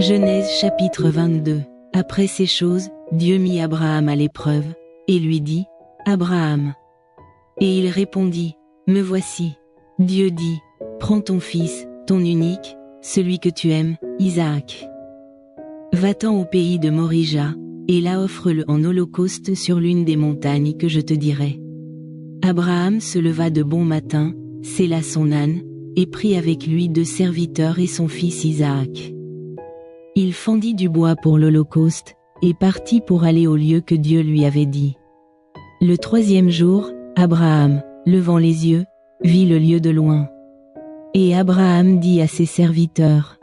Genèse chapitre 22. Après ces choses, Dieu mit Abraham à l'épreuve, et lui dit, Abraham. Et il répondit, Me voici. Dieu dit, Prends ton fils, ton unique, celui que tu aimes, Isaac. Va-t'en au pays de Morija, et là offre-le en holocauste sur l'une des montagnes que je te dirai. Abraham se leva de bon matin, sella son âne, et prit avec lui 2 serviteurs et son fils Isaac. Il fendit du bois pour l'holocauste, et partit pour aller au lieu que Dieu lui avait dit. Le 3e jour, Abraham, levant les yeux, vit le lieu de loin. Et Abraham dit à ses serviteurs,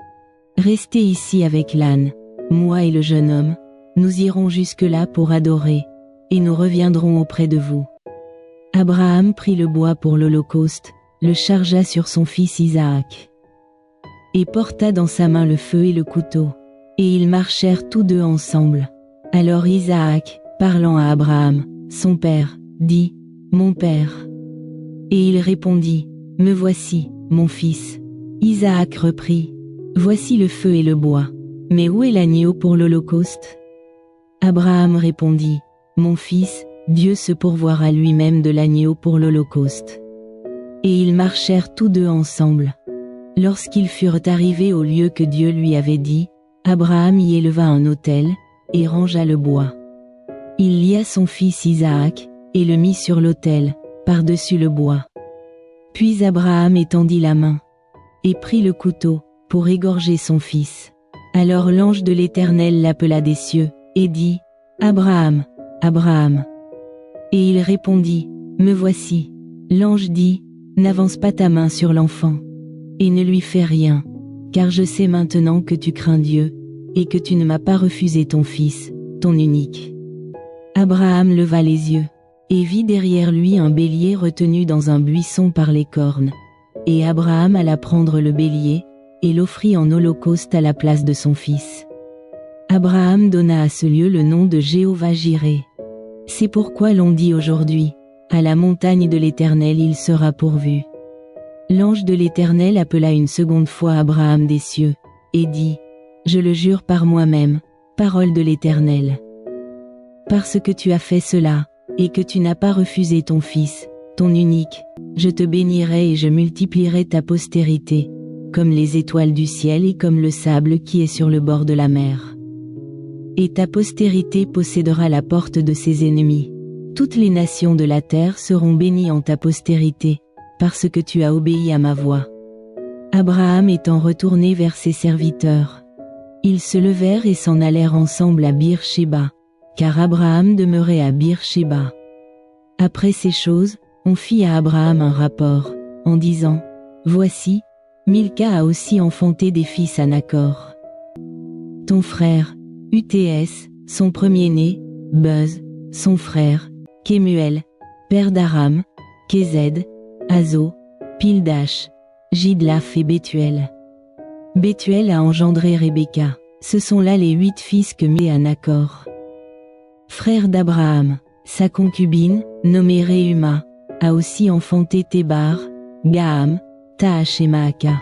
Restez ici avec l'âne, moi et le jeune homme, nous irons jusque-là pour adorer, et nous reviendrons auprès de vous. Abraham prit le bois pour l'holocauste, le chargea sur son fils Isaac, et porta dans sa main le feu et le couteau, et ils marchèrent tous 2 ensemble. Alors Isaac, parlant à Abraham, son père, dit, Mon père. Et il répondit, Me voici, mon fils. Isaac reprit, Voici le feu et le bois, mais où est l'agneau pour l'holocauste? Abraham répondit, Mon fils, Dieu se pourvoira lui-même de l'agneau pour l'holocauste. Et ils marchèrent tous 2 ensemble. Lorsqu'ils furent arrivés au lieu que Dieu lui avait dit, Abraham y éleva un autel, et rangea le bois. Il lia son fils Isaac, et le mit sur l'autel, par-dessus le bois. Puis Abraham étendit la main, et prit le couteau, pour égorger son fils. Alors l'ange de l'Éternel l'appela des cieux, et dit, Abraham, Abraham. Et il répondit, Me voici. L'ange dit, N'avance pas ta main sur l'enfant, et ne lui fais rien, car je sais maintenant que tu crains Dieu, et que tu ne m'as pas refusé ton fils, ton unique. Abraham leva les yeux, et vit derrière lui un bélier retenu dans un buisson par les cornes. Et Abraham alla prendre le bélier, et l'offrit en holocauste à la place de son fils. Abraham donna à ce lieu le nom de Jéhovah-Jireh. C'est pourquoi l'on dit aujourd'hui, à la montagne de l'Éternel il sera pourvu. L'ange de l'Éternel appela une seconde fois Abraham des cieux, et dit, Je le jure par moi-même, parole de l'Éternel. Parce que tu as fait cela, et que tu n'as pas refusé ton fils, ton unique, je te bénirai et je multiplierai ta postérité, comme les étoiles du ciel et comme le sable qui est sur le bord de la mer. Et ta postérité possédera la porte de ses ennemis. Toutes les nations de la terre seront bénies en ta postérité, parce que tu as obéi à ma voix. Abraham étant retourné vers ses serviteurs, ils se levèrent et s'en allèrent ensemble à Bir-Shéba, car Abraham demeurait à Bir-Shéba. Après ces choses, on fit à Abraham un rapport, en disant, Voici, Milca a aussi enfanté des fils à Nachor. Ton frère, UTS, son premier-né, Buz, son frère, Kemuel, père d'Aram, Kézed, Azo, Pildash, Jidlaph et Bethuel. Bethuel a engendré Rebecca. Ce sont là les 8 fils que met à Nachor. Frère d'Abraham, sa concubine, nommée Reuma, a aussi enfanté Tébar, Gaham, Taash et Maaka.